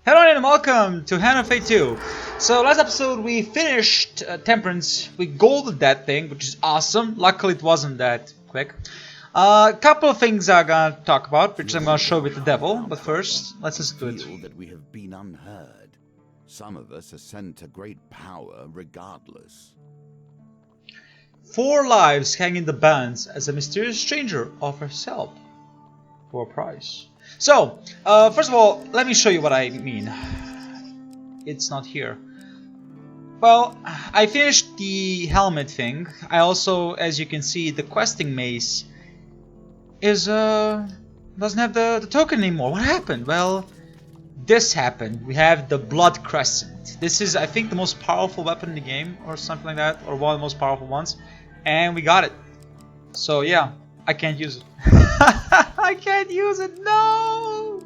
Hello and welcome to Hand of Fate 2. So last episode we finished Temperance. We golded that thing, which is awesome. Luckily it wasn't that quick. A couple of things I'm gonna talk about, which I'm gonna show with the devil. But first, let's just do it. Feel that we have been unheard. Some of us ascend to great power regardless. 4 lives hang in the balance as a mysterious stranger offers help for a price. So, first of all, let me show you what I mean. It's not here. Well, I finished the helmet thing. I also, as you can see, the questing mace is doesn't have the token anymore. What happened? Well, this happened. We have the Blood Crescent. This is, I think, the most powerful weapon in the game, or something like that, or one of the most powerful ones, and we got it. So yeah, I can't use it. I can't use it. No.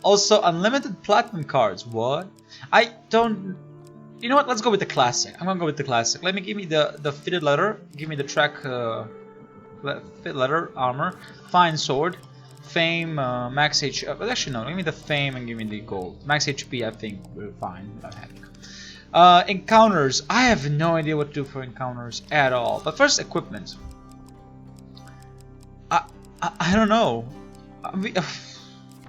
Also, unlimited platinum cards. What? I don't. You know what? Let's go with the classic. I'm gonna go with the classic. Give me the fitted leather. Give me the track fit leather armor. Fine sword. Fame. Max HP. But actually no. Give me the fame and give me the gold. Max HP. I think we're fine without having. Encounters. I have no idea what to do for encounters at all. But first, equipment. I don't know. You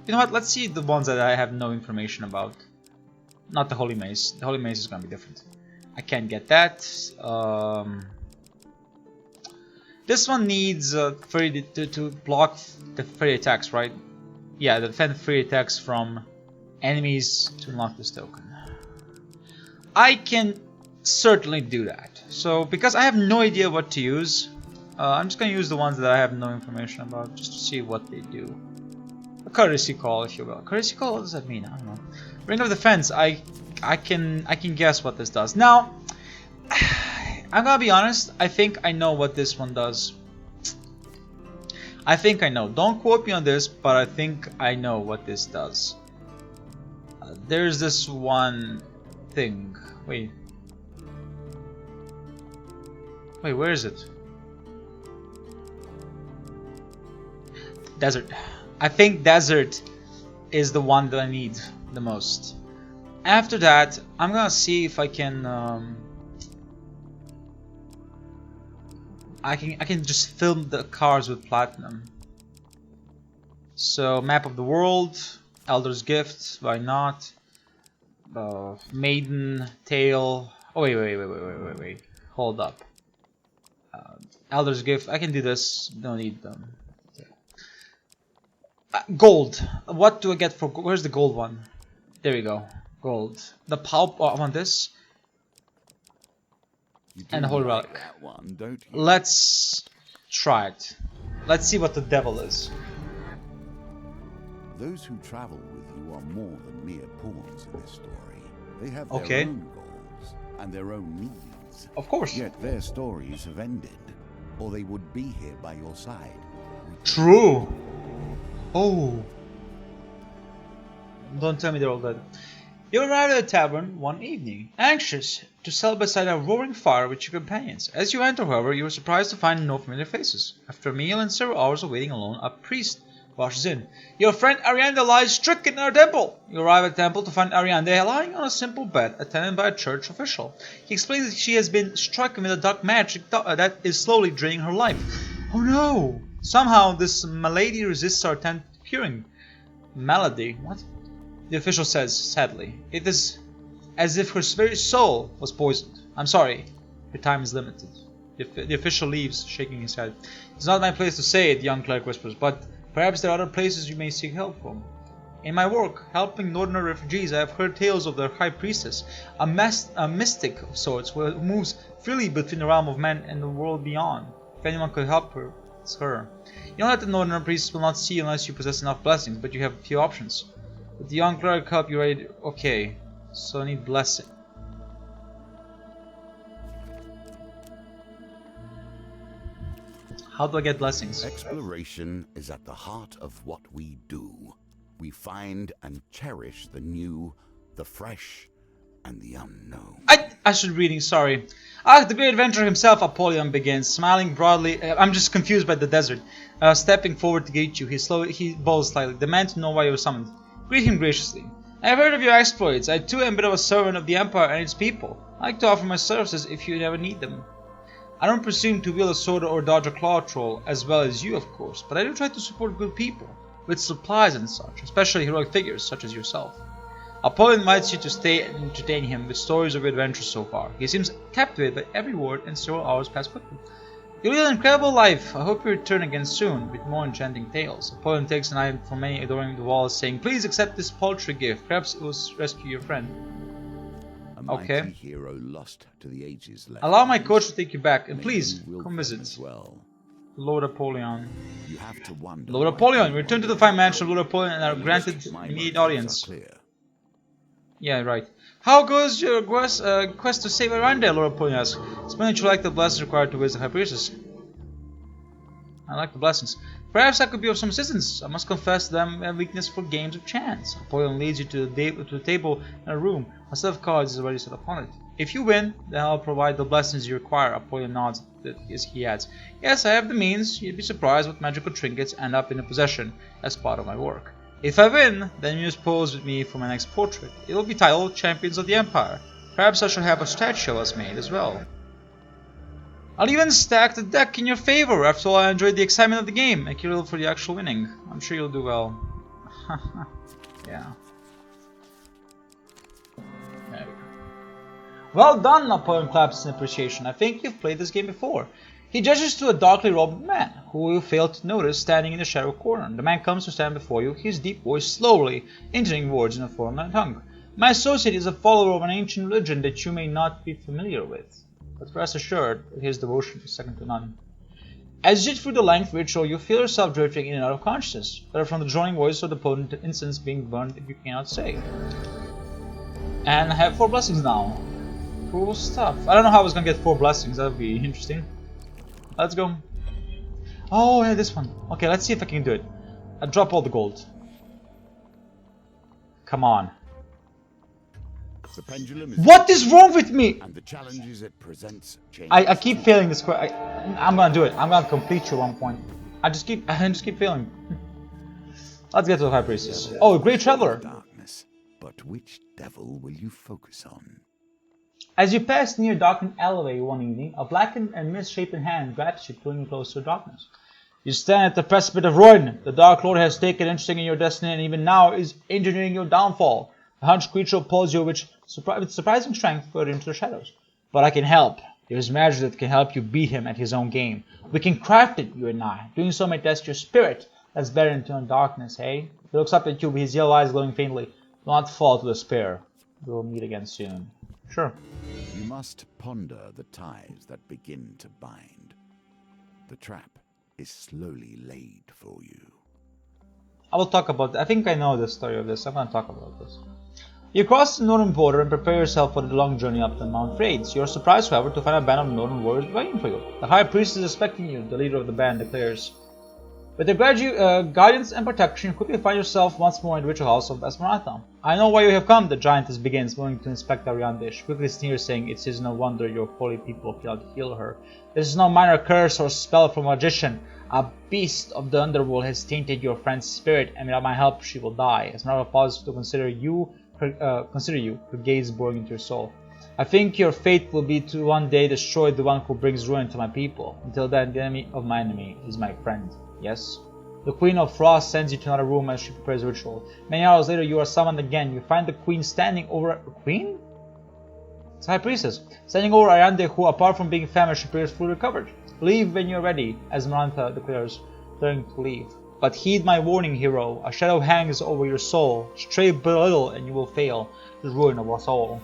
know what? Let's see the ones that I have no information about. Not the Holy Mace. The Holy Mace is gonna be different. I can't get that. This one needs to block the free attacks, right? Yeah, defend free attacks from enemies to unlock this token. I can certainly do that. So, because I have no idea what to use, I'm just gonna use the ones that I have no information about, just to see what they do. A courtesy call, if you will. Courtesy call? What does that mean? I don't know. Ring of Defense. I can guess what this does. Now, I'm gonna be honest. I think I know what this one does. I think I know. Don't quote me on this, but I think I know what this does. There's this one thing. Wait, where is it? Desert. I think desert is the one that I need the most. After that, I'm gonna see if I can I can just fill the cars with platinum. So map of the world, Elder's Gift, why not? Maiden Tale. Oh wait. Hold up. Elder's Gift. I can do this. Don't need them. Gold. What do I get for? Where's the gold one? There we go. Gold. The pulp. Oh, I want this. And the Holy Relic. That one, don't you? Let's try it. Let's see what the devil is. Those who travel with you are more than mere pawns in this story. They have their Okay. own goals and their own needs. Of course. Yet their stories have ended, or they would be here by your side. True. Oh. Don't tell me they're all dead. You arrived at a tavern one evening, anxious to sail beside a roaring fire with your companions. As you enter, however, you are surprised to find no familiar faces. After a meal and several hours of waiting alone, a priest rushes in. Your friend Arianda lies stricken in our temple. You arrive at the temple to find Arianda lying on a simple bed, attended by a church official. He explains that she has been stricken with a dark magic that is slowly draining her life. Oh no! Somehow this malady resists our attempt at curing. Malady? What? The official says sadly. It is as if her very soul was poisoned. I'm sorry. Your time is limited. The official leaves, shaking his head. It's not my place to say it, the young cleric whispers, but perhaps there are other places you may seek help from. In my work, helping northern refugees, I have heard tales of their high priestess, a mystic of sorts who moves freely between the realm of men and the world beyond. If anyone could help her, it's her. You know that the northern priests will not see you unless you possess enough blessings, but you have a few options. With the young cleric help you ready. Okay, so I need blessing. How do I get blessings? Exploration is at the heart of what we do. We find and cherish the new, the fresh, and the unknown. I should reading, sorry. Ah, the great adventurer himself, Apollyon begins, smiling broadly. I'm just confused by the desert. Stepping forward to greet you, he bows slightly, demanding to know why you were summoned. Greet him graciously. I've heard of your exploits. I too am a bit of a servant of the Empire and its people. I like to offer my services if you ever need them. I don't presume to wield a sword or dodge a claw troll as well as you, of course, but I do try to support good people, with supplies and such, especially heroic figures such as yourself. Apollo invites you to stay and entertain him with stories of your adventures so far. He seems captivated by every word, and several hours pass quickly. You lead an incredible life. I hope you return again soon with more enchanting tales. Apollyon takes an item from many adoring the walls, saying, "Please accept this paltry gift. Perhaps it will rescue your friend." Okay. Hero lost to the ages left. Allow my coach to take you back, and please Will come visit. well. Lord Apollyon. You have to wonder. Lord Apollyon, return to the fine mansion of Lord Apollyon and are granted immediate audience. Yeah, right. How goes your quest to save Aranda, Lord Apollyon asks. Explain that you like the blessings required to visit the High Priestess. I like the blessings. Perhaps I could be of some assistance. I must confess that I have a weakness for games of chance. Apollyon leads you to the table in a room. A set of cards is already set upon it. If you win, then I'll provide the blessings you require. Apollyon nods as he adds, "Yes, I have the means. You'd be surprised what magical trinkets end up in a possession as part of my work. If I win, then you must pose with me for my next portrait. It will be titled Champions of the Empire. Perhaps I shall have a statue of us made as well. I'll even stack the deck in your favor. After all, I enjoyed the excitement of the game. Make you roll for the actual winning. I'm sure you'll do well." Yeah. There we go. Well done, Apollyon claps in appreciation. I think you've played this game before. He gestures to a darkly robed man, who you fail to notice standing in the shadow corner. The man comes to stand before you, his deep voice slowly intoning words in a foreign tongue. "My associate is a follower of an ancient religion that you may not be familiar with, but rest assured that his devotion is second to none. As you sit through the length ritual, you feel yourself drifting in and out of consciousness, whether from the droning voice or the potent incense being burned that you cannot say. And I have 4 blessings now. Cool stuff. I don't know how I was gonna get 4 blessings, that would be interesting. Let's go. Oh, yeah, this one. Okay, let's see if I can do it. I'll drop all the gold. Come on. The pendulum is What is wrong with me? and the challenges it presents change. I keep failing this quest. I'm gonna do it. I'm gonna complete you at one point. I just keep failing. Let's get to the High Priestess. Oh, a great traveler. Darkness. But which devil will you focus on? As you pass near a darkened alleyway one evening, a blackened and misshapen hand grabs you, pulling you close to the darkness. You stand at the precipice of ruin. The Dark Lord has taken interest in your destiny and even now is engineering your downfall. The hunched creature pulls you with surprising strength further into the shadows. But I can help. There is magic that can help you beat him at his own game. We can craft it, you and I. Doing so may test your spirit. That's better than turn darkness, hey? He looks up at you with his yellow eyes glowing faintly. Do not fall to despair. We will meet again soon. Sure. You must ponder the ties that begin to bind. The trap is slowly laid for you. I will talk about that. I think I know the story of this. I'm going to talk about this. You cross the northern border and prepare yourself for the long journey up the Mount Raids. You are surprised, however, to find a band of northern warriors waiting for you. The High Priest is expecting you, the leader of the band declares. With their guidance and protection, you quickly find yourself once more in the ritual house of Esmeralda. "I know why you have come," the giantess begins, willing to inspect Ariande. She quickly sneers, saying, "It is no wonder your holy people cannot heal her. This is no minor curse or spell from a magician. A beast of the underworld has tainted your friend's spirit, and without my help she will die." Esmeralda pauses to consider you, her gaze boring into your soul. "I think your fate will be to one day destroy the one who brings ruin to my people. Until then, the enemy of my enemy is my friend. Yes?" The Queen of Frost sends you to another room as she prepares the ritual. Many hours later, you are summoned again. You find the Queen standing over... A Queen? It's a High Priestess. Standing over Ariande, who, apart from being famished, appears fully recovered. "Leave when you're ready," Esmeralda declares, turning to leave. "But heed my warning, hero. A shadow hangs over your soul. Stray but a little, and you will fail, the ruin of us all."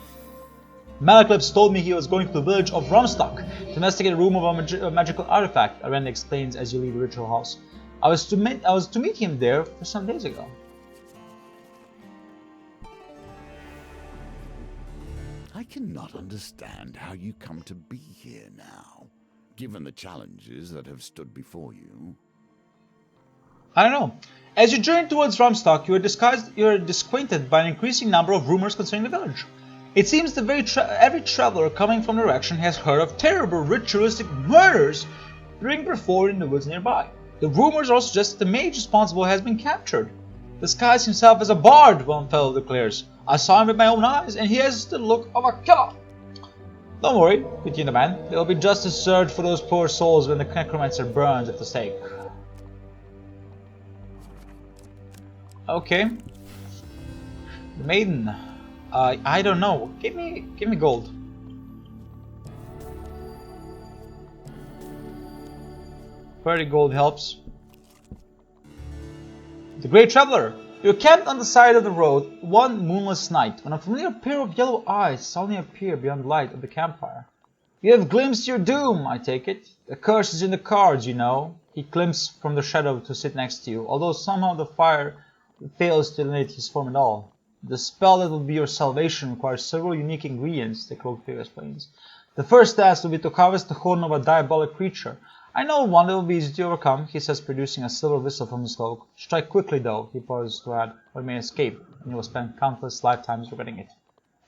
"Malaclips told me he was going to the village of Rumstock to investigate a room of a magical artifact," Ariande explains as you leave the ritual house. I was to meet him there for some days ago." I cannot understand how you come to be here now, given the challenges that have stood before you. I don't know. As you journey towards Rumstock, you are disacquainted by an increasing number of rumors concerning the village. It seems that every traveler coming from the direction has heard of terrible ritualistic murders being performed in the woods nearby. The rumors also suggest that the mage responsible has been captured. Disguised himself as a bard, one fellow declares. I saw him with my own eyes, and he has the look of a killer. Don't worry, continued the man. There will be justice served for those poor souls when the necromancer burns at the stake. Okay. The maiden. I don't know. Give me gold. Very gold helps. The Great Traveler. You camped on the side of the road one moonless night when a familiar pair of yellow eyes suddenly appeared beyond the light of the campfire. You have glimpsed your doom, I take it. The curse is in the cards, you know. He glimpsed from the shadow to sit next to you, although somehow the fire fails to eliminate his form at all. The spell that will be your salvation requires several unique ingredients, the cloaked figure explains. The first task will be to harvest the horn of a diabolic creature. I know one that will be easy to overcome, he says, producing a silver whistle from his cloak. Strike quickly, though, he pauses to add, or it may escape, and you will spend countless lifetimes regretting it.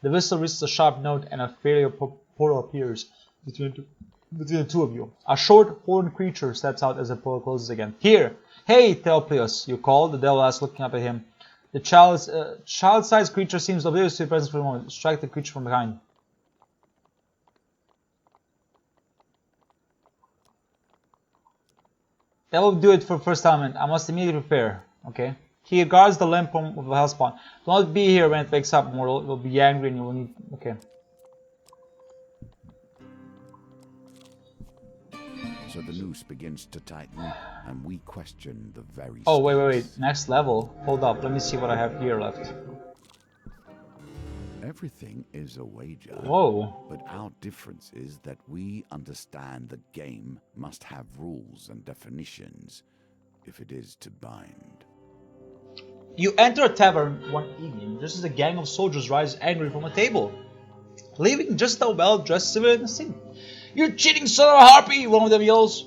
The whistle reaches a sharp note, and a failure portal appears between the two of you. A short, horned creature steps out as the portal closes again. Here! Hey, Theophilus, you call, the devil asks, looking up at him. The child-sized creature seems oblivious to your presence for a moment. Strike the creature from behind. That will do it for first element. I must immediately prepare. Okay. He guards the lamp of the hellspawn. Do not be here when it wakes up, mortal. It will be angry and you will need. Okay. So the noose begins to tighten, and we question the very. Oh wait. Next level. Hold up. Let me see what I have here left. Everything is a wager. Whoa. But our difference is that we understand the game must have rules and definitions if it is to bind. You enter a tavern one evening just as a gang of soldiers rise angry from a table, leaving just a well-dressed civilian in the scene. You cheating son of a harpy! One of them yells.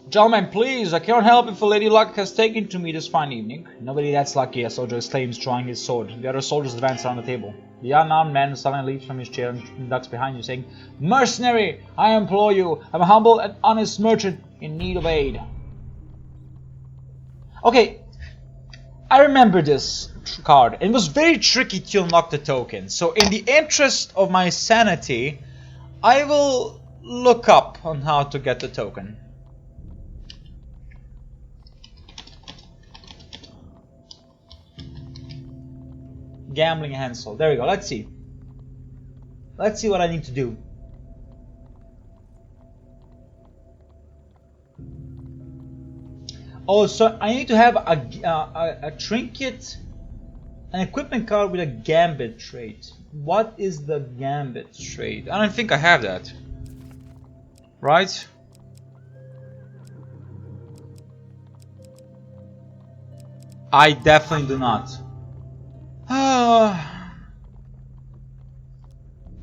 Gentlemen, please, I cannot help if a lady luck has taken to me this fine evening. Nobody that's lucky, a soldier exclaims, drawing his sword. The other soldiers advance around the table. The unarmed man suddenly leaps from his chair and ducks behind you, saying, Mercenary, I implore you, I'm a humble and honest merchant in need of aid. Okay, I remember this card. It was very tricky to unlock the token. So in the interest of my sanity, I will look up on how to get the token. Gambling Hansel. There we go. Let's see. Let's see what I need to do. Oh, so I need to have a trinket, an equipment card with a gambit trait. What is the gambit trait? I don't think I have that. Right? I definitely do not.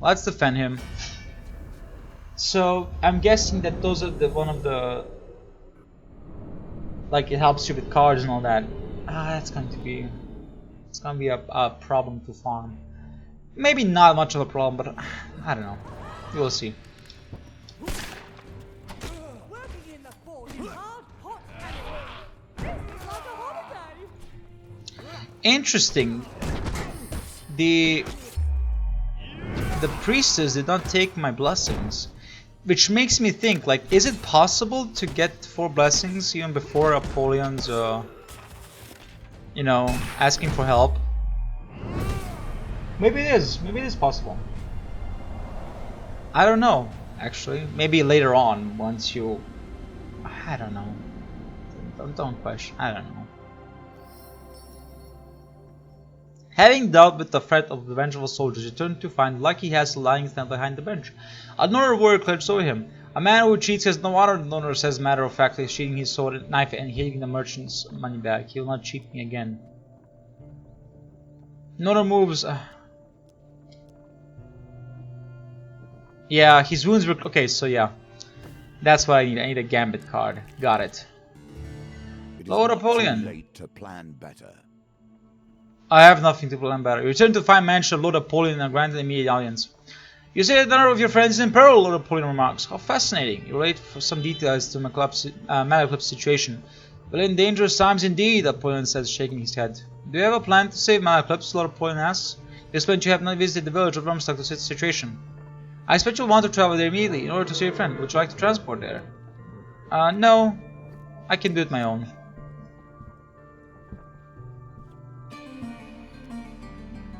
Let's defend him. So I'm guessing that those are the one of the, like, it helps you with cards and all that. That's going to be, it's going to be a problem to farm. Maybe not much of a problem, but I don't know. We'll see. Interesting. The priestess did not take my blessings, which makes me think, like, is it possible to get 4 blessings even before Apollyon's you know, asking for help? Maybe it is. Maybe it is possible. I don't know, actually. Maybe later on, once you, I don't know. Don't question. I don't know. Having dealt with the threat of the vengeful soldiers, you turn to find Lucky Hassel lying stand behind the bench. Another warrior clerks over him. A man who cheats has no honor, the donor says matter-of-factly, sheathing his sword and knife and hitting the merchant's money back. He will not cheat me again. Nora moves. Yeah, his wounds were... Okay, so yeah. That's what I need. I need a gambit card. Got it. Lord Apollyon. Late to plan better. I have nothing to plan better. You return to find mansion of Lord Apollyon and grant an immediate audience. You say that none of your friends is in peril, Lord Apollyon remarks. How fascinating. You relate for some details to Malaclip's situation. Well, in dangerous times indeed, Apollyon says, shaking his head. Do you have a plan to save Malaclypse? Lord Apollyon asks. You explain you have not visited the village of Rumstock to see the situation. I expect you'll want to travel there immediately in order to see your friend. Would you like to transport there? No. I can do it my own.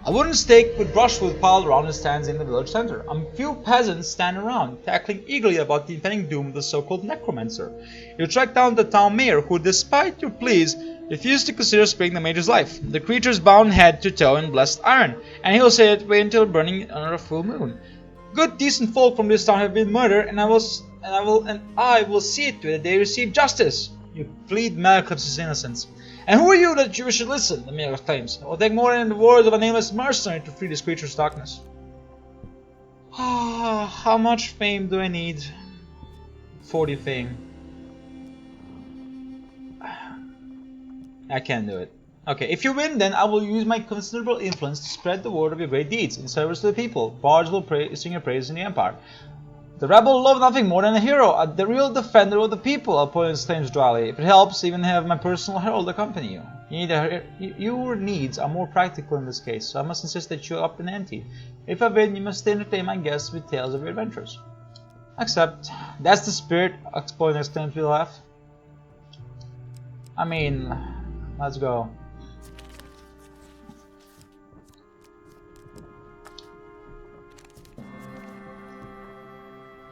A wooden stake with brushwood piled around it stands in the village center. A few peasants stand around, tackling eagerly about the impending doom of the so-called necromancer. You track down the town mayor, who, despite your pleas, refused to consider sparing the major's life. The creature is bound head to toe in blessed iron, and he'll say it way until burning under a full moon. Good, decent folk from this town have been murdered, and I will see it to it that they receive justice. You plead Malaclypse's innocence. And who are you that you should listen? The mayor exclaims. It will take more than the words of a nameless mercenary to free this creature's darkness. How much fame do I need? 40 fame. I can't do it. Okay, if you win, then I will use my considerable influence to spread the word of your great deeds in service to the people. Bards will sing your praise in the empire. The rebel love nothing more than a hero, the real defender of the people, Apollyon exclaims dryly. If it helps, even have my personal herald accompany you. Your needs are more practical in this case, so I must insist that you up in ante. If I win, you must entertain my guests with tales of your adventures. Accept. That's the spirit, Apollyon exclaims with a laugh. I mean, let's go.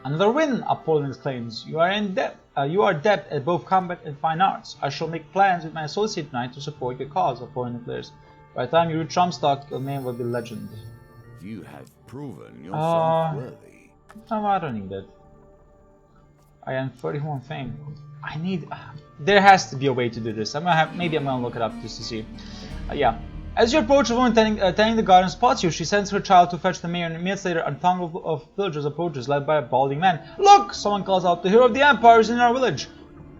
Another win, Apollyon exclaims. You are adept at both combat and fine arts. I shall make plans with my associate knight to support your cause, Apollyon declares. By the time you reach Rumstock, your name will be legend. You have proven yourself worthy. No, I don't need that. I am 31 fame. I need... there has to be a way to do this. Maybe I'm gonna look it up just to see. Yeah. As you approach, a woman tending the garden spots you. She sends her child to fetch the mayor, and minutes later, a throng of villagers approaches, led by a balding man. Look! Someone calls out, the hero of the empire is in our village.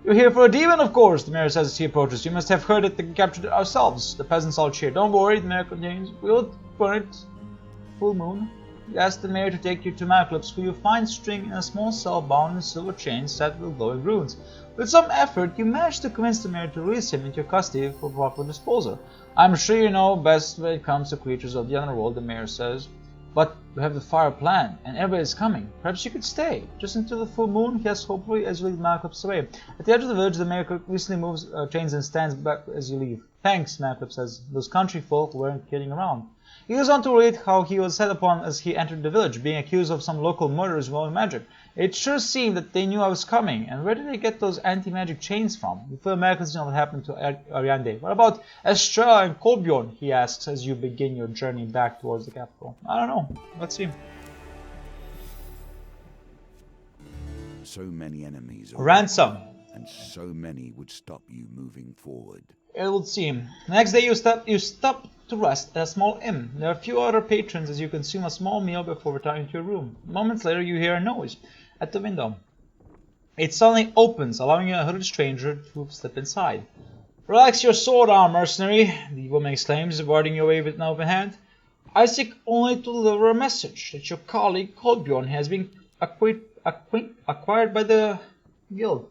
You're here for a demon, of course, the mayor says as he approaches. You must have heard that they captured it ourselves. The peasants all cheer. Don't worry, the mayor continues. We'll burn it. Full moon. You ask the mayor to take you to Malaclypse, where you find string in a small cell bound in silver chains set with glowing runes. With some effort, you manage to convince the mayor to release him into your custody for proper disposal. I'm sure you know best when it comes to creatures of the underworld, the mayor says. But we have the fire plan, and everybody is coming. Perhaps you could stay, just until the full moon, yes, hopefully, as you lead Malaclypse away. At the edge of the village, the mayor recently moves chains and stands back as you leave. Thanks, Malaclypse says. Those country folk weren't kidding around. He goes on to relate how he was set upon as he entered the village, being accused of some local murders involving magic. It sure seemed that they knew I was coming, and where did they get those anti-magic chains from? You feel Americans know what happened to Ariande. What about Estrella and Kolbjorn, he asks as you begin your journey back towards the capital. I don't know. Let's see. So many enemies. Ransom. And so many would stop you moving forward. It would seem. The next day you stop to rest at a small inn. There are a few other patrons as you consume a small meal before returning to your room. Moments later you hear a noise at the window. It suddenly opens, allowing a hooded stranger to slip inside. Relax your sword arm, mercenary, the woman exclaims, warding you away with an open hand. I seek only to deliver a message that your colleague Kolbjorn has been acquired by the guild.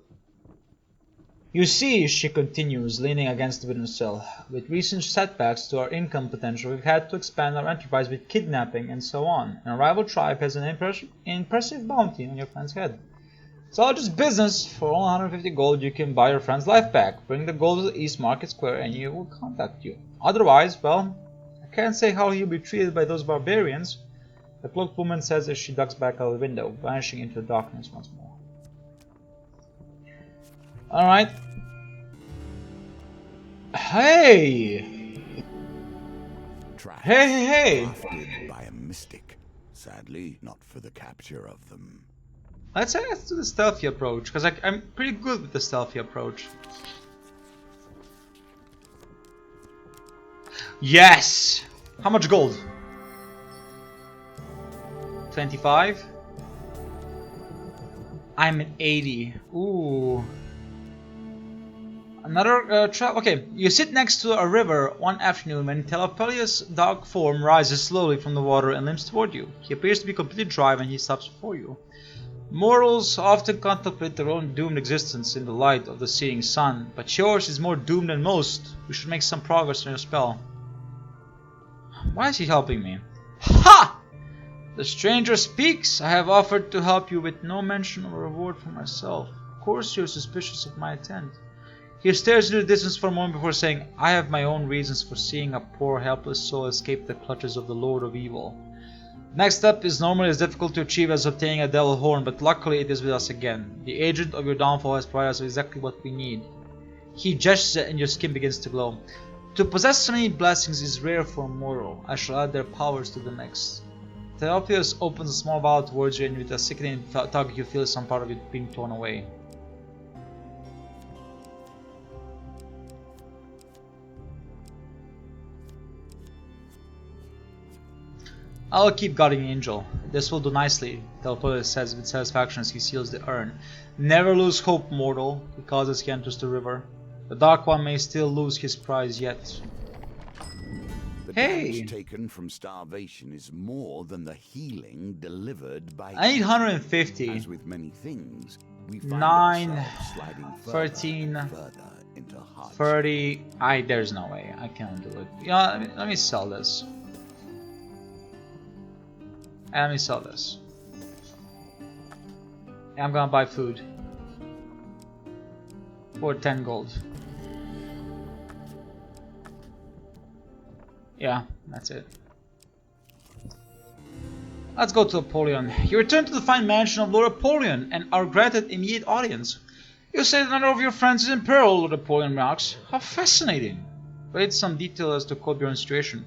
You see, she continues, leaning against the windowsill, with recent setbacks to our income potential, we've had to expand our enterprise with kidnapping and so on. An rival tribe has an impressive bounty on your friend's head. It's all just business. For all 150 gold, you can buy your friend's life back. Bring the gold to the East Market Square and he will contact you. Otherwise, well, I can't say how he'll be treated by those barbarians, the cloaked woman says as she ducks back out of the window, vanishing into the darkness once more. Alright. Hey! Hey! Crafted by a mystic. Sadly, not for the capture of them. Let's do the stealthy approach, because I'm pretty good with the stealthy approach. Yes! How much gold? 25? I'm at 80. Ooh. Another trap. Okay, you sit next to a river one afternoon when Telepelius' dark form rises slowly from the water and limps toward you. He appears to be completely dry when he stops before you. Mortals often contemplate their own doomed existence in the light of the setting sun, but yours is more doomed than most. We should make some progress on your spell. Why is he helping me? Ha! The stranger speaks. I have offered to help you with no mention of a reward for myself. Of course you're suspicious of my intent. He stares into the distance for a moment before saying, I have my own reasons for seeing a poor helpless soul escape the clutches of the Lord of Evil. Next step is normally as difficult to achieve as obtaining a devil horn, but luckily it is with us again. The agent of your downfall has provided us with exactly what we need. He gestures and your skin begins to glow. To possess so many blessings is rare for a mortal. I shall add their powers to the mix. Theophilus opens a small vial towards you, and with a sickening tug you feel some part of it being torn away. I'll keep guarding the angel. This will do nicely, Theophilus says with satisfaction as he seals the urn. Never lose hope, mortal, because as he enters the river. The Dark One may still lose his prize yet. The damage taken from starvation is more than the healing delivered by... I need 150. As with many things, we find 9, sliding 13, further into hardship. 30. There's no way. I can't do it. Yeah, let me sell this. Let me sell this. I'm gonna buy food. For 10 gold. Yeah, that's it. Let's go to Apollyon. You return to the fine mansion of Lord Apollyon and are granted immediate audience. You say that none of your friends is in peril, Lord Apollyon remarks. How fascinating! Relate some detail as to Colbjorn's situation.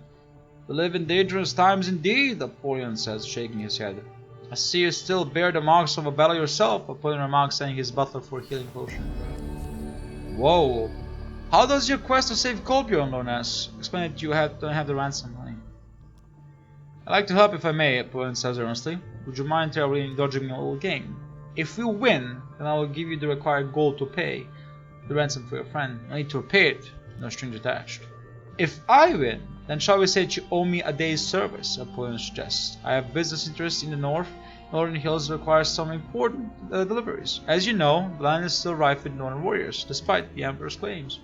We live in dangerous times indeed, Apollyon says, shaking his head. I see you still bear the marks of a battle yourself, Apollyon remarks, sending his butler for a healing potion. Whoa! How does your quest to save Colbjorn, Lornes? Explain that you don't have the ransom money. I'd like to help if I may, Apollyon says earnestly. Would you mind terribly indulging me a little game? If we win, then I will give you the required gold to pay the ransom for your friend. I need to repay it, no strings attached. If I win, then shall we say that you owe me a day's service, Apollyon suggests. I have business interests in the north. Northern Hills requires some important deliveries. As you know, the land is still rife with northern warriors, despite the Emperor's claims.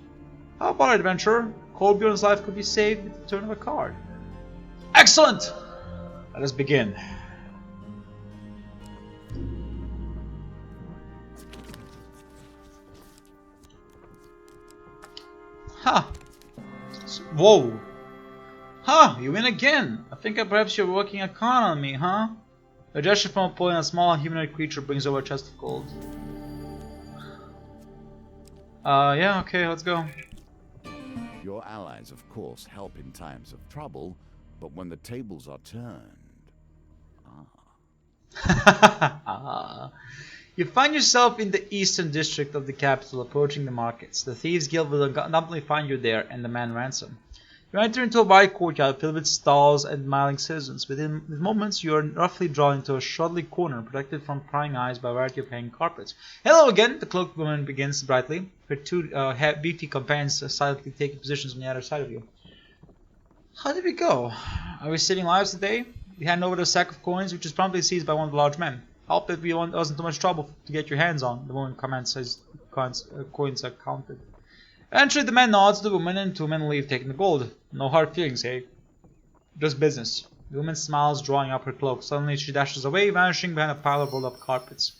How about it, adventurer? Colbjorn's life could be saved with the turn of a card. Excellent! Let us begin. Ha! Whoa! Ha! You win again! I think perhaps you're working a con on me, huh? A gesture from Apollyon, a small humanoid creature brings over a chest of gold. Yeah, okay, let's go. Your allies, of course, help in times of trouble, but when the tables are turned... You find yourself in the eastern district of the capital, approaching the markets. The Thieves' Guild will undoubtedly find you there and demand ransom. You enter into a wide courtyard filled with stalls and admiring citizens. Within moments, you are roughly drawn into a shoddily corner, protected from prying eyes by a variety of hanging carpets. Hello again, the cloaked woman begins brightly. Her two beefy companions silently taking positions on the other side of you. How did we go? Are we saving lives today? We hand over the sack of coins, which is promptly seized by one of the large men. Hope that we wasn't too much trouble to get your hands on, the woman comments as coins are counted. Eventually the man nods to the woman and two men leave taking the gold. No hard feelings, eh? Just business. The woman smiles, drawing up her cloak. Suddenly she dashes away, vanishing behind a pile of rolled up carpets.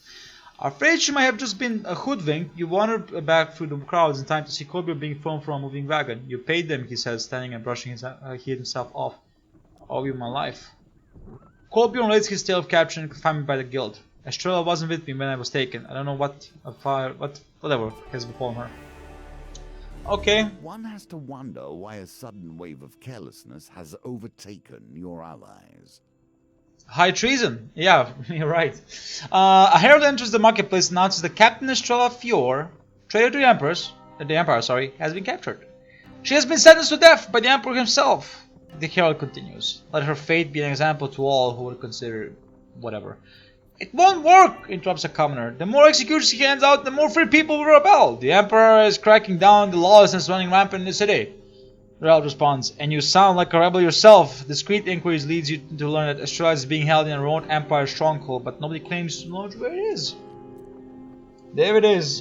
Afraid she might have just been a hoodwinked, you wander back through the crowds in time to see Colbjorn being thrown from a moving wagon. You paid them, he says, standing and brushing himself off. I owe you my life. Colbjorn relates his tale of capture and confinement by the guild. Estrella wasn't with me when I was taken. I don't know whatever has befallen her. Okay. One has to wonder why a sudden wave of carelessness has overtaken your allies. High treason. Yeah, you're right. A herald enters the marketplace and announces that Captain Estrella Fior, traitor to the Empire, has been captured. She has been sentenced to death by the Emperor himself. The herald continues. Let her fate be an example to all who would consider whatever. It won't work, interrupts a commoner. The more executions he hands out, the more free people will rebel. The Emperor is cracking down the lawlessness running rampant in the city. Ralph responds, and you sound like a rebel yourself. Discreet inquiries leads you to learn that Australia is being held in a remote empire stronghold, but nobody claims to know where it is. There it is.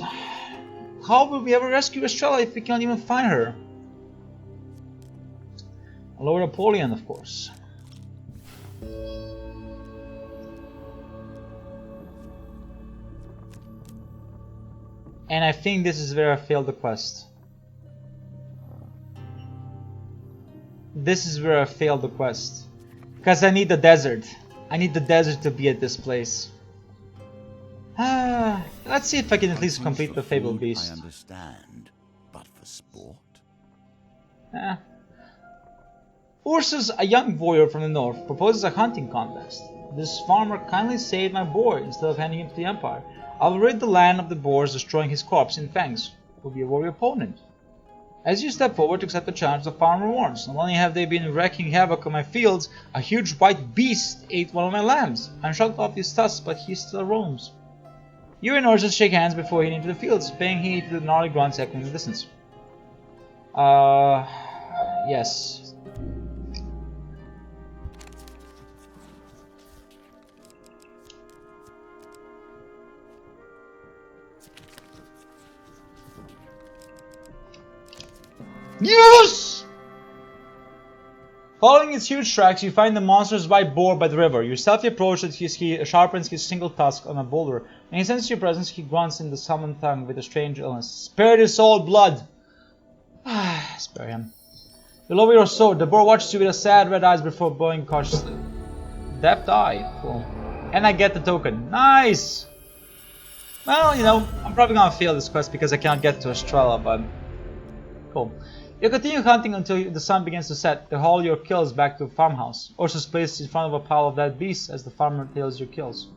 How will we ever rescue Estrella if we can't even find her? Lord Napoleon, of course. And I think this is where I failed the quest. This is where I failed the quest. Because I need the desert. I need the desert to be at this place. Let's see if I can at least complete the Fabled Beast. I understand, but for sport? Ursus, a young warrior from the north, proposes a hunting contest. This farmer kindly saved my boar instead of handing him to the Empire. I will rid the land of the boars, destroying his corpse in fangs. Will be a warrior opponent. As you step forward to accept the challenge, the farmer warns. Not only have they been wreaking havoc on my fields, a huge white beast ate one of my lambs. I'm shocked off his tusks, but he still roams. You and Ursus shake hands before heading into the fields, paying heed to the gnarly grunts echoing in the distance. Yes. Yes! Following its huge tracks, you find the monster's white boar by the river. You stealthily approach it, he sharpens his single tusk on a boulder, and he senses your presence, he grunts in the summon tongue with a strange illness. Spare his soul, blood! Spare him. You lower your sword, the boar watches you with a sad red eyes before bowing cautiously. Depth eye. Cool. And I get the token. Nice! Well, you know, I'm probably gonna fail this quest because I can't get to Estrella, but... Cool. You continue hunting until the sun begins to set. You haul your kills back to the farmhouse. Ursus places in front of a pile of dead beasts as the farmer tails your kills.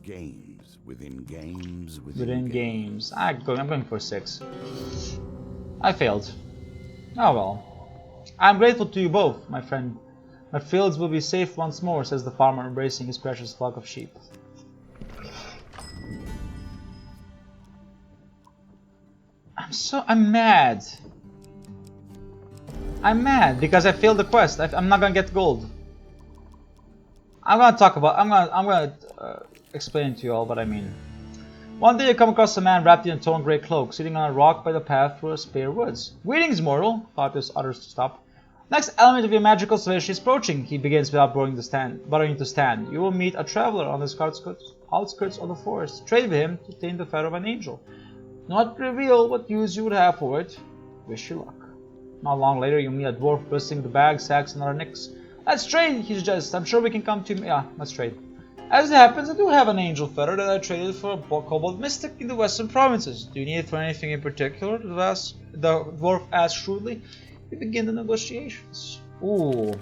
Games within games within games. I'm going for 6. I failed. Oh well. I'm grateful to you both, my friend. My fields will be safe once more, says the farmer, embracing his precious flock of sheep. I'm mad. I'm mad because I failed the quest. I'm not gonna get gold. I'm gonna explain to you all what I mean. One day you come across a man wrapped in a torn grey cloak, sitting on a rock by the path through a spare woods. Greetings, mortal, thought his others to stop. Next element of your magical salvation is approaching. He begins without bothering to stand. You will meet a traveler on the outskirts of the forest. Trade with him to obtain the feather of an angel. Not reveal what use you would have for it. Wish you luck. Not long later, you meet a dwarf bristling with bags, sacks, and other nicks. Let's trade, he suggests. I'm sure we can come to... Yeah, let's trade. As it happens, I do have an angel feather that I traded for a kobold mystic in the western provinces. Do you need it for anything in particular? The dwarf asks shrewdly. We begin the negotiations. Ooh.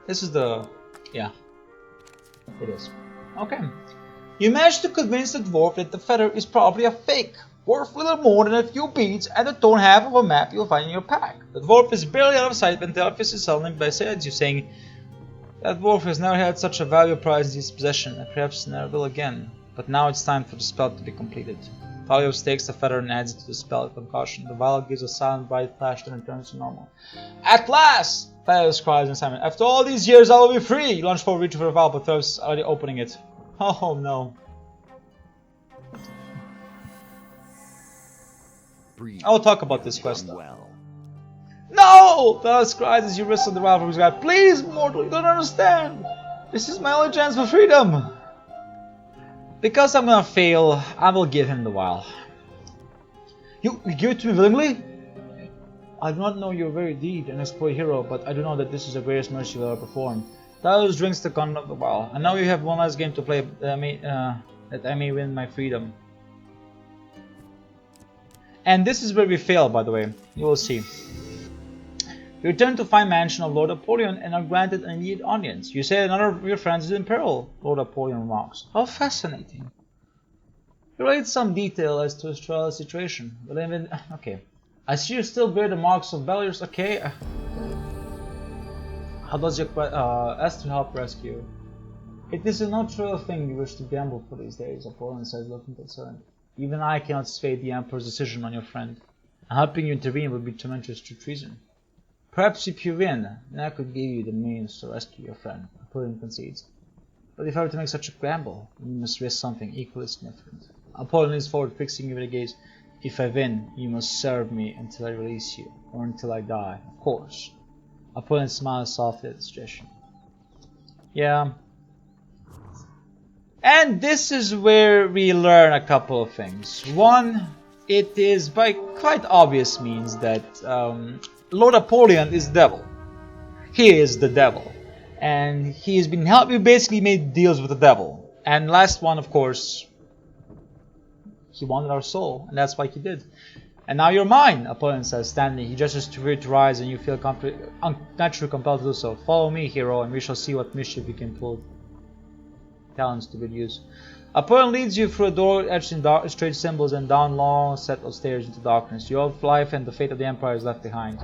This is the... Yeah. It is. Okay. You manage to convince the dwarf that the feather is probably a fake, worth little more than a few beads and the torn half of a map you'll find in your pack. The dwarf is barely out of sight when Telephus is suddenly besides you, saying, that dwarf has never had such a valuable prize in his possession, and perhaps never will again. But now it's time for the spell to be completed. Thalios takes the feather and adds it to the spell with caution. The vial gives a silent bright flash that returns to normal. At last! Thalios cries in excitement. After all these years I will be free! You lunge forward reaching for the vial, but Thalios is already opening it. Oh no. I'll talk about this quest though. No! Thalios cries as you wrestle the vial from his grasp. Please, mortal, you don't understand! This is my only chance for freedom! Because I'm gonna fail, I will give him the vial. You give it to me willingly? I do not know your very deed, an exploit hero, but I do know that this is the greatest mercy you will ever perform. Thalios drinks the content of the vial, and now you have one last game to play that I may win my freedom. And this is where we fail, by the way. You will see. You return to Fine Mansion of Lord Napoleon and are granted an immediate audience. You say another of your friends is in peril, Lord Napoleon remarks. How fascinating. You write some detail as to Estrella's situation. Okay. I see you still bear the marks of valors. Okay. How does your ask to help rescue you? It is a natural thing you wish to gamble for these days, Napoleon says, looking concerned. Even I cannot sway the Emperor's decision on your friend. And helping you intervene would be tremendous to treason. Perhaps if you win, then I could give you the means to rescue your friend, Napoleon concedes. But if I were to make such a gamble, you must risk something equally significant. Napoleon leans forward, fixing you with a gaze. If I win, you must serve me until I release you, or until I die, of course. Napoleon smiles softly at the suggestion. Yeah. And this is where we learn a couple of things. One, it is by quite obvious means that Lord Napoleon is the devil. He is the devil. And he's been we basically made deals with the devil. And last one, of course, he wanted our soul, and that's what he did. And now you're mine, Napoleon says, standing. He gestures to you to rise, and you feel naturally compelled to do so. Follow me, hero, and we shall see what mischief we can pull talents to good use. Napoleon leads you through a door etched in dark, straight symbols and down long set of stairs into darkness. Your life and the fate of the Empire is left behind.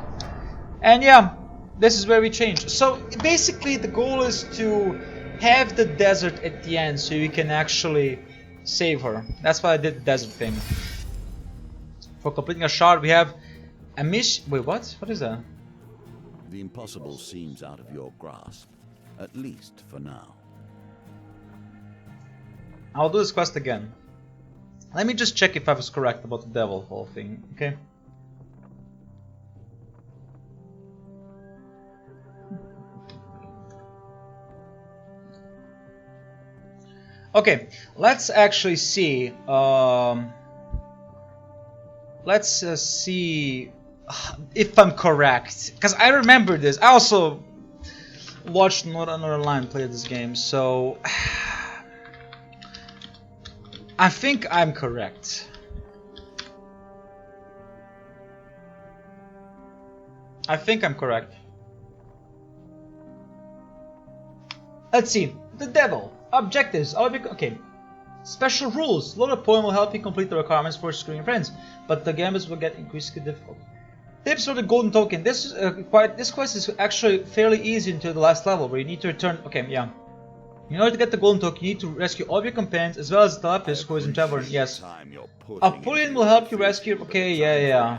And yeah, this is where we change. So basically the goal is to have the desert at the end so you can actually save her. That's why I did the desert thing. For completing a shard we have a mission. Wait, what? What is that? The impossible seems out of your grasp, at least for now. I'll do this quest again. Let me just check if I was correct about the devil whole thing, okay? Okay, let's actually see. Let's see if I'm correct, because I remember this. I also watched another line play this game, so I think I'm correct. I think I'm correct. Let's see. The devil. Objectives. Okay. Special rules. Lord Napoleon will help you complete the requirements for screening friends, but the gambits will get increasingly difficult. Tips for the golden token. This quest is actually fairly easy until the last level, where you need to return. Okay, yeah. In order to get the golden token, you need to rescue all of your companions as well as the Lapis who is in tavern. Yes. Napoleon will help you rescue. Okay, yeah.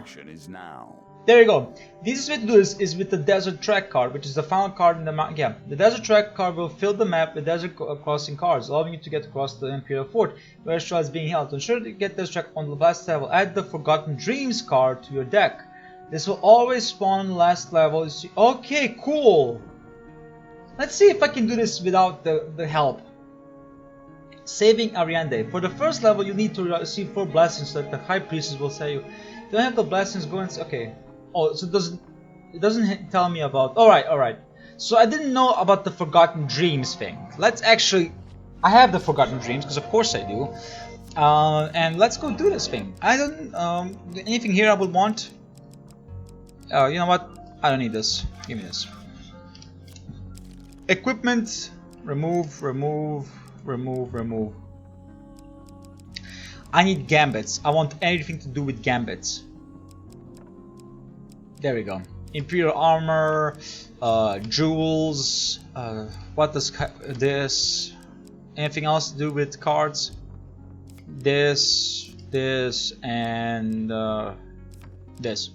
There you go. The easiest way to do this is with the desert track card, which is the final card in the map. Yeah, the desert track card will fill the map with desert crossing cards, allowing you to get across the Imperial Fort, where Shah is being held. To ensure to get this track on the last level, add the Forgotten Dreams card to your deck. This will always spawn on the last level. Okay, cool. Let's see if I can do this without the help. Saving Ariande. For the first level, you need to receive 4 blessings that the High Priestess will say you. If you don't have the blessings, go and see. Okay. Oh, so it doesn't tell me about. Alright. So I didn't know about the Forgotten Dreams thing. Let's actually. I have the Forgotten Dreams, because of course I do. And let's go do this thing. I don't. Anything here I would want? You know what? I don't need this. Give me this. Equipment. Remove. I need gambits. I want anything to do with gambits. There we go. Imperial armor, jewels. What does this? Anything else to do with cards? This, and this.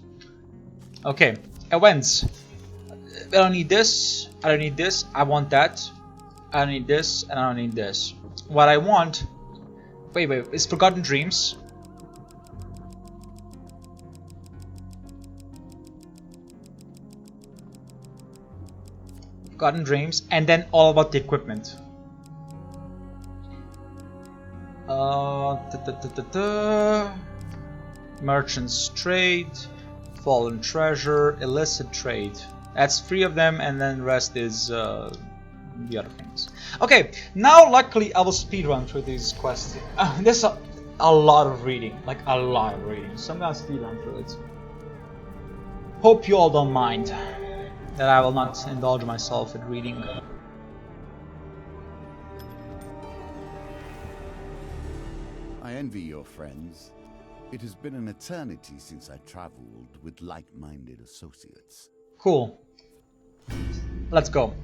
Okay. Events. I don't need this. I don't need this. I want that. I don't need this, and I don't need this. What I want. Wait. It's Forgotten Dreams. Forgotten Dreams, and then all about the equipment. Merchant's Trade, Fallen Treasure, Illicit Trade. That's 3 of them, and then the rest is the other things. Okay, now luckily I will speedrun through these quests. There's a lot of reading, like a lot of reading, so I'm gonna speedrun through it. Hope you all don't mind that I will not indulge myself in reading. I envy your friends. It has been an eternity since I traveled with like-minded associates. Cool. Let's go.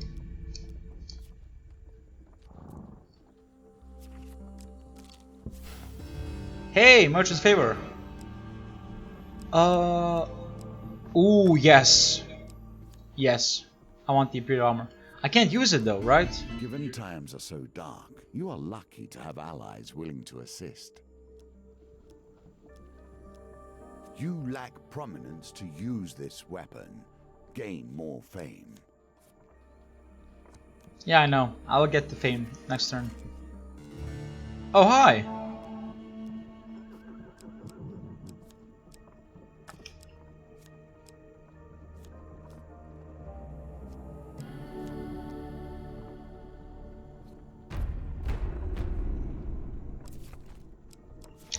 Hey, merchant's favor. Ooh, yes. Yes. I want the Imperial armor. I can't use it though, right? Given times are so dark, you are lucky to have allies willing to assist. You lack prominence to use this weapon. Gain more fame. Yeah, I know. I will get the fame next turn. Oh, hi!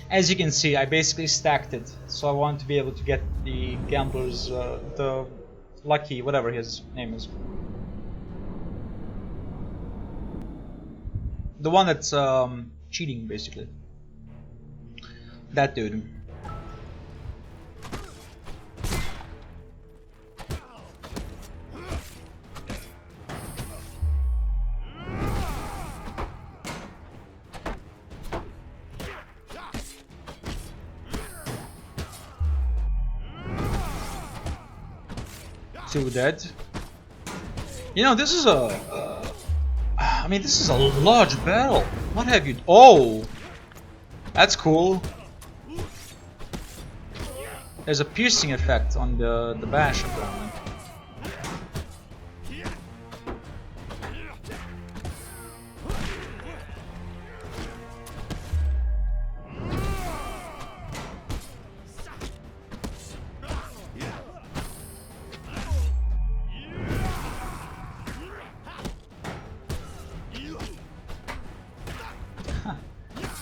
As you can see, I basically stacked it, so I want to be able to get the gambler's, the lucky, whatever his name is. The one that's cheating, basically. That dude. Two dead. You know, this is I mean, this is a large battle. What have you... Oh! That's cool. There's a piercing effect on the bash apparently.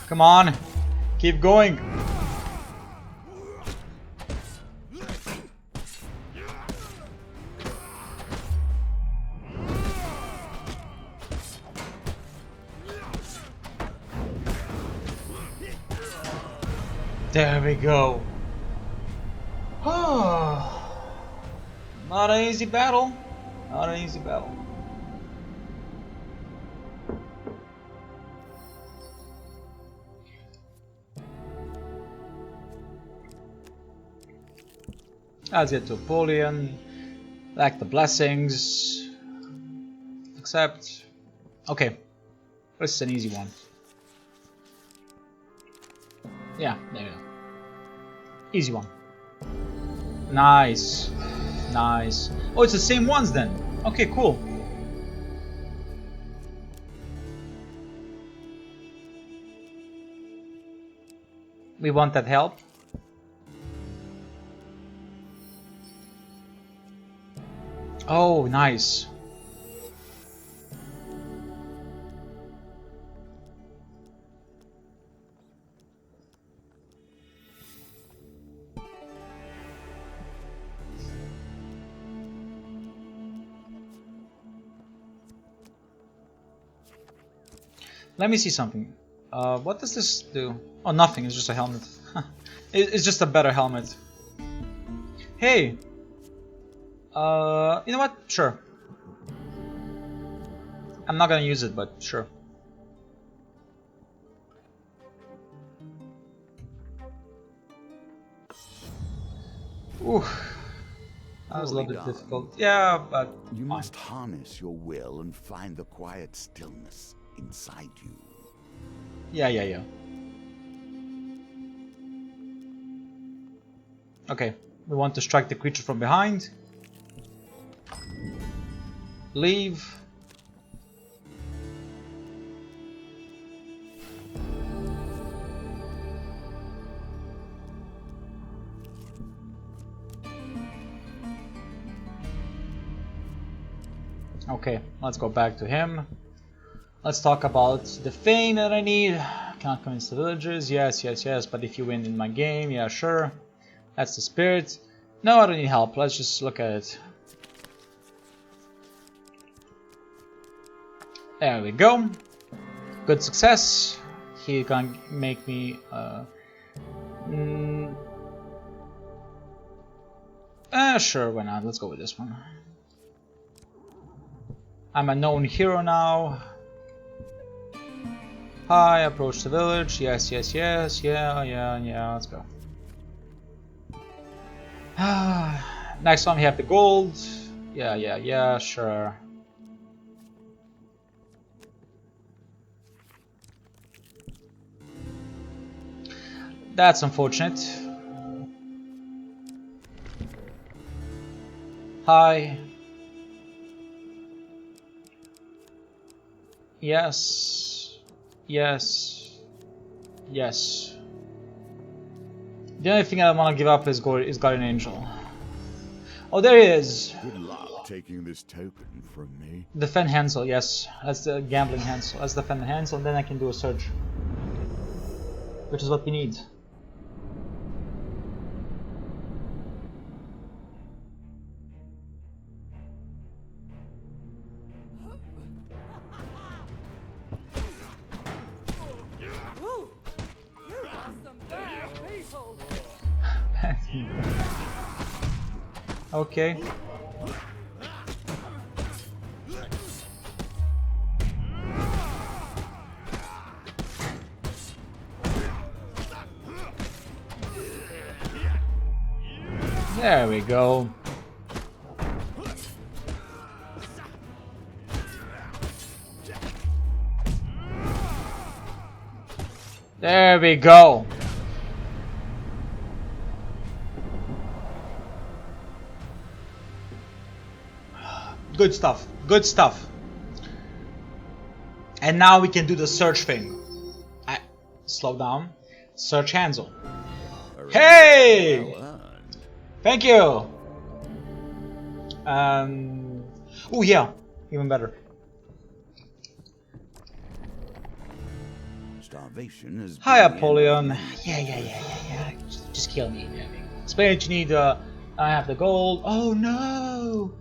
Come on, keep going. There we go. Not an easy battle. Not an easy battle. Let's get to Apollyon. Lack the blessings. Accept. Okay. This is an easy one. Yeah, there we go. Easy one. Nice. Nice. Oh, it's the same ones then. Okay, cool. We want that help. Oh, nice. Let me see something. What does this do? Oh, nothing. It's just a helmet. It's just a better helmet. Hey. You know what? Sure. I'm not gonna use it, but sure. Ooh. That was a little bit difficult. Yeah, but you fine. must harness your will and find the quiet stillness inside you. Yeah. Okay, we want to strike the creature from behind. Leave. Okay, let's go back to him. Let's talk about the fame that I need. Cannot convince the villagers. Yes, but if you win in my game, yeah, sure. That's the spirit. No, I don't need help. Let's just look at it. There we go. Good success. He can make me sure, why not? Let's go with this one. I'm a known hero now. Hi, approach the village. Yes, yes, yes. Yeah. Let's go. Next one we have the gold. Yeah, sure. That's unfortunate. Hi. Yes. Yes. Yes. The only thing I want to give up is Guardian Angel. Oh, there he is. Good luck taking this token from me. Defend Hansel, yes. That's the gambling Hansel. Let's defend Hansel, and then I can do a search. Which is what we need. Okay. There we go. There we go. Good stuff. Good stuff. And now we can do the search thing. Slow down. Search Hansel. Hey! Well earned. Thank you. Oh yeah, even better. Starvation has Hi, been the Apollyon. enemy. Yeah. Just kill me. Explain what you need. I have the gold. Oh no!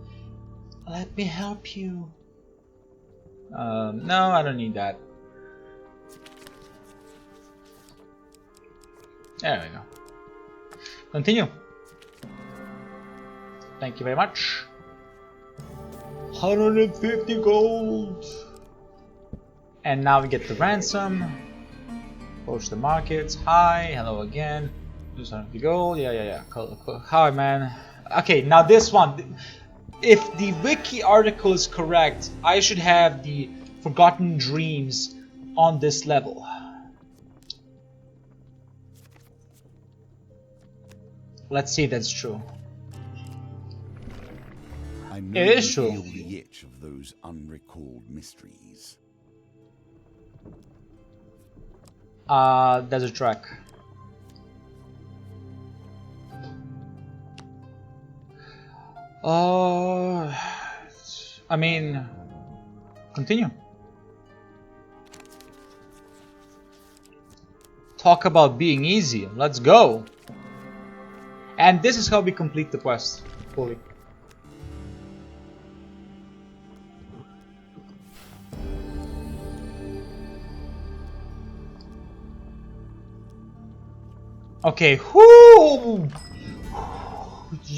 Let me help you. No, I don't need that. There we go. Continue. Thank you very much. 150 gold. And now we get the ransom. Approach the markets. Hi, hello again. 270 gold. Yeah. Cool. Hi, man. Okay, now this one. If the wiki article is correct, I should have the Forgotten Dreams on this level. Let's see if that's true. I know It is you true. feel the itch of those unrecalled mysteries. There's a track. I mean, continue. Talk about being easy. Let's go. And this is how we complete the quest fully. Okay, whoo!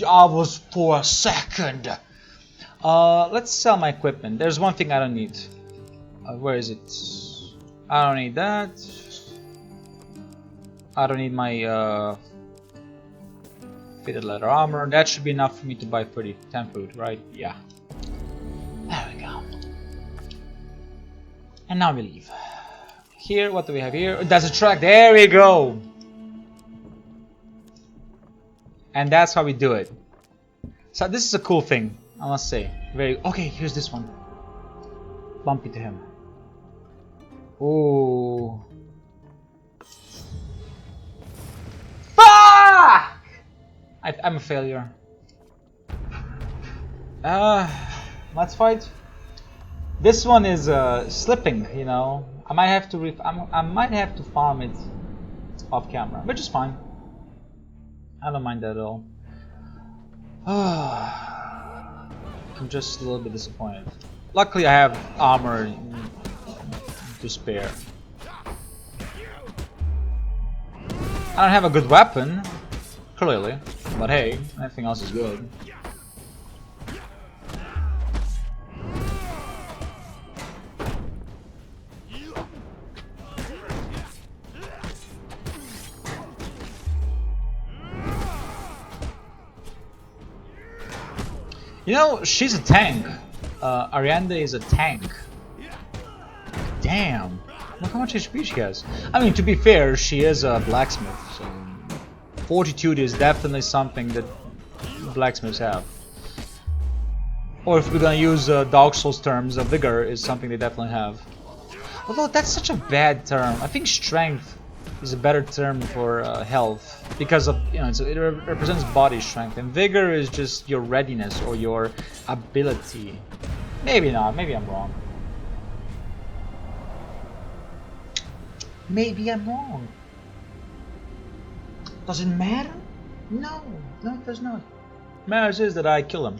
I was for a second. Let's sell my equipment. There's one thing I don't need. Where is it? I don't need that. I don't need my fitted leather armor. That should be enough for me to buy 10 food, right? Yeah. There we go. And now we leave. Here, what do we have here? There's a track. There we go. And that's how we do it. So this is a cool thing, I must say. Very okay. Here's this one. Bump into him. Ooh. Fuck! I'm a failure. Let's fight. This one is slipping. You know, I might have to. I might have to farm it off camera, which is fine. I don't mind that at all. I'm just a little bit disappointed. Luckily, I have armor to spare. I don't have a good weapon, clearly, but hey, everything else is good. You know, she's a tank. Arianda is a tank. Damn. Look how much HP she has. I mean, to be fair, she is a blacksmith, so fortitude is definitely something that blacksmiths have. Or if we're gonna use Dark Souls terms, vigor is something they definitely have. Although that's such a bad term. I think strength is a better term for health, because of, you know, it represents body strength, and vigor is just your readiness or your ability. Maybe not. Maybe I'm wrong. Maybe I'm wrong. Does it matter? No, no, it does not. Matters is that I kill him.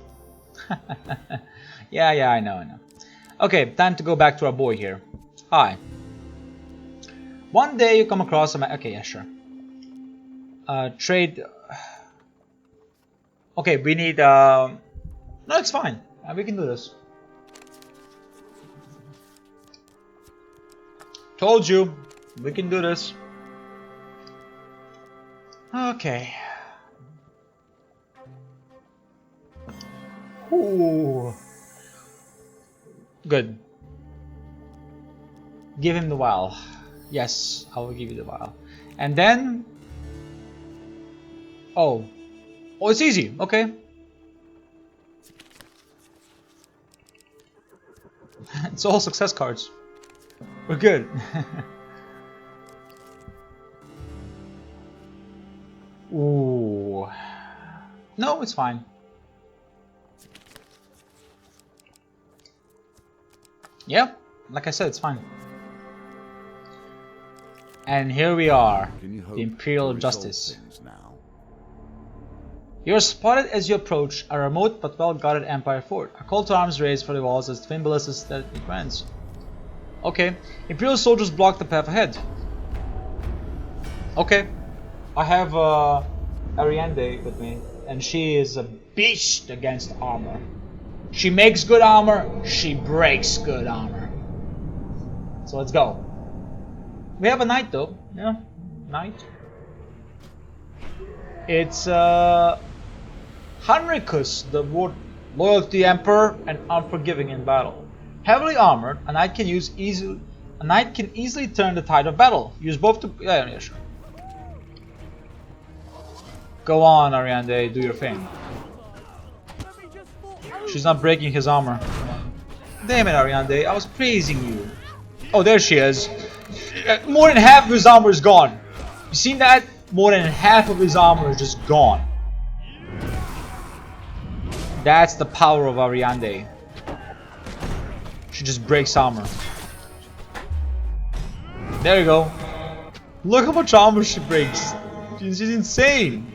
Yeah, I know. Okay, time to go back to our boy here. Hi. One day you come across a okay, yeah, sure. Trade. Okay, we need. No, it's fine. We can do this. Told you, we can do this. Okay. Ooh. Good. Give him the vial. Yes, I will give you the vial. And then... Oh, it's easy. Okay. It's all success cards. We're good. Ooh. No, it's fine. Yeah, like I said, it's fine. And here we are, the Imperial Justice. You're spotted as you approach a remote but well-guarded Empire fort. A call to arms raised for the walls as twin ballistas that it runs. Okay, Imperial soldiers block the path ahead. Okay, I have Ariande with me, and she is a beast against armor. She makes good armor, she breaks good armor. So let's go. We have a knight though, yeah, knight. It's Henricus, the word loyal to the Emperor and unforgiving in battle. Heavily armored, a knight can easily turn the tide of battle. Use both to yeah, sure. Go on, Ariande, do your thing. She's not breaking his armor. Damn it, Ariande, I was praising you. Oh, there she is. More than half of his armor is gone. You seen that? More than half of his armor is just gone. That's the power of Ariande. She just breaks armor. There you go. Look how much armor she breaks. She's insane.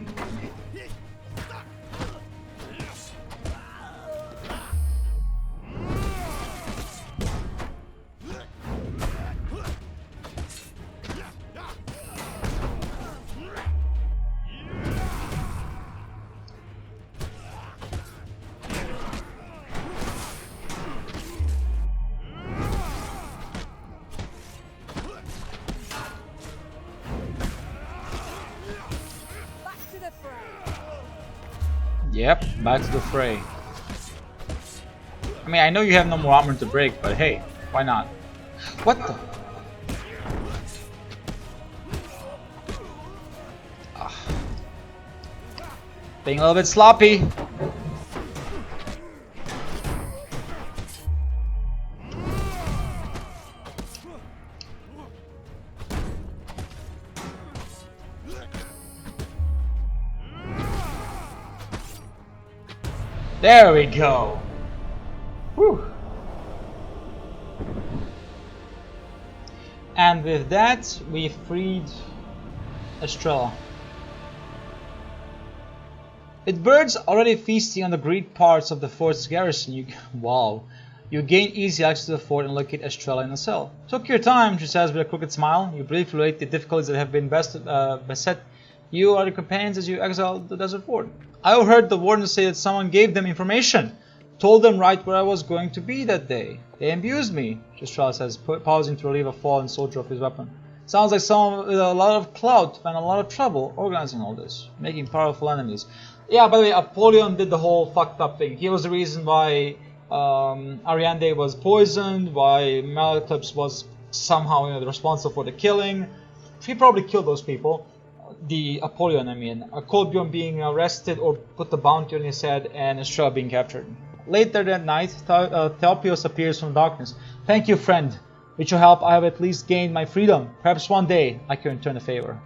Yep, back to the fray. I mean, I know you have no more armor to break, but hey, why not? What the? Being a little bit sloppy. There we go. Whew. And with that, we freed Estrella. With birds already feasting on the great parts of the fort's garrison, you gain easy access to the fort and locate Estrella in a cell. Took your time, she says with a crooked smile. You briefly relate the difficulties that have been beset you or the companions as you exile the desert fort. I overheard the warden say that someone gave them information, told them right where I was going to be that day. They abused me, Estrella says, pausing to relieve a fallen soldier of his weapon. Sounds like someone with a lot of clout and a lot of trouble organizing all this, making powerful enemies. Yeah, by the way, Apollyon did the whole fucked up thing. He was the reason why Ariande was poisoned, why Malaclips was somehow, you know, responsible for the killing. He probably killed those people. The Apollyon, I mean. Colbjorn being arrested or put the bounty on his head, and Estrella being captured. Later that night, Theopios appears from darkness. Thank you, friend. With your help, I have at least gained my freedom. Perhaps one day I can return the favor.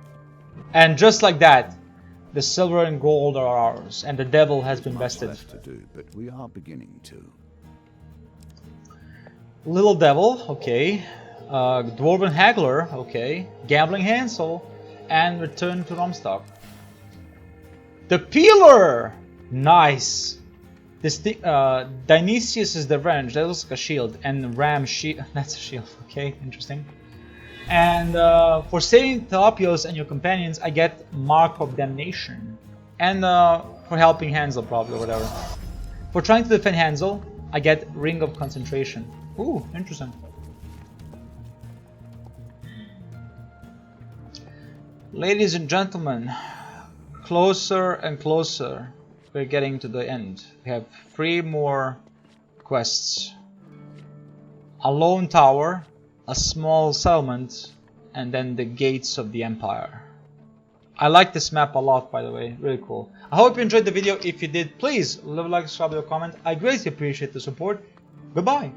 And just like that, the silver and gold are ours, and the devil has been Much bested. left to do, but we are beginning to. Little Devil, okay. Dwarven Haggler, okay. Gambling Hansel, and Return to Romstock. The Peeler! Nice! This Dionysius' Revenge, that looks like a shield, and Ram shield, that's a shield, okay, interesting. And for saving Theopios and your companions, I get Mark of Damnation. And for helping Hansel, probably, or whatever. For trying to defend Hansel, I get Ring of Concentration. Ooh, interesting. Ladies and gentlemen, closer and closer we're getting to the end. We have 3 more quests. A lone tower, a small settlement, and then the gates of the Empire. I like this map a lot, by the way, really cool. I hope you enjoyed the video. If you did, please leave a like, subscribe, or comment. I greatly appreciate the support. Goodbye.